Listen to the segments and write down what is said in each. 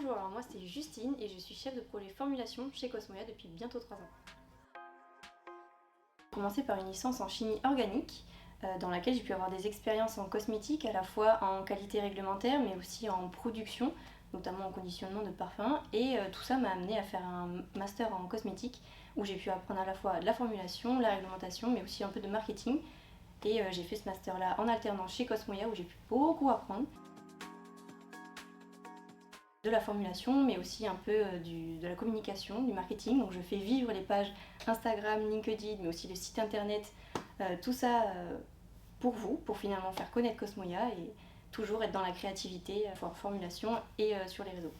Bonjour, alors moi c'est Justine et je suis chef de projet formulation chez Cosmoia depuis bientôt 3 ans. J'ai commencé par une licence en chimie organique dans laquelle j'ai pu avoir des expériences en cosmétique, à la fois en qualité réglementaire mais aussi en production, notamment en conditionnement de parfums, et tout ça m'a amené à faire un master en cosmétique où j'ai pu apprendre à la fois de la formulation, la réglementation mais aussi un peu de marketing, et j'ai fait ce master là en alternance chez Cosmoia où j'ai pu beaucoup apprendre. De la formulation, mais aussi un peu de la communication, du marketing. Donc je fais vivre les pages Instagram, LinkedIn, mais aussi le site internet, tout ça pour vous, pour finalement faire connaître Cosmoia et toujours être dans la créativité, en formulation et sur les réseaux.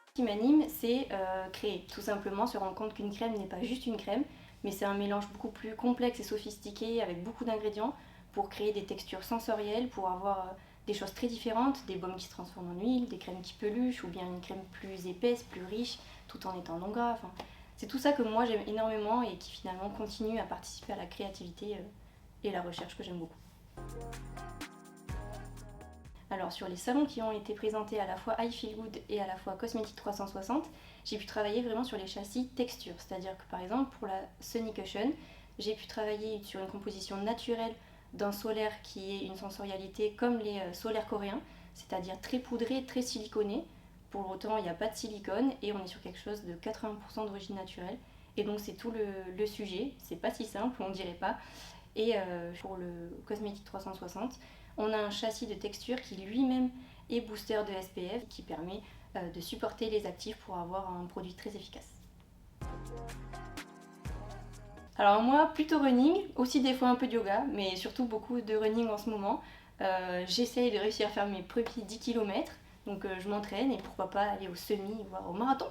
Ce qui m'anime, c'est créer, tout simplement se rendre compte qu'une crème n'est pas juste une crème, mais c'est un mélange beaucoup plus complexe et sophistiqué avec beaucoup d'ingrédients pour créer des textures sensorielles, pour avoir des choses très différentes, des baumes qui se transforment en huile, des crèmes qui peluchent ou bien une crème plus épaisse, plus riche, tout en étant non gras. Enfin, c'est tout ça que moi j'aime énormément et qui finalement continue à participer à la créativité et la recherche que j'aime beaucoup. Alors sur les salons qui ont été présentés à la fois I Feel Good et à la fois Cosmétique 360, j'ai pu travailler vraiment sur les châssis texture. C'est-à-dire que par exemple pour la Sunny Cushion, j'ai pu travailler sur une composition naturelle d'un solaire qui est une sensorialité comme les solaires coréens, c'est-à-dire très poudré, très siliconé. Pour autant, il n'y a pas de silicone et on est sur quelque chose de 80% d'origine naturelle. Et donc c'est tout le sujet, c'est pas si simple, on dirait pas. Et pour le Cosmétique 360, on a un châssis de texture qui lui-même est booster de SPF, qui permet de supporter les actifs pour avoir un produit très efficace. Alors moi, plutôt running, aussi des fois un peu de yoga, mais surtout beaucoup de running en ce moment. J'essaye de réussir à faire mes premiers 10 km, donc je m'entraîne et pourquoi pas aller au semi, voire au marathon.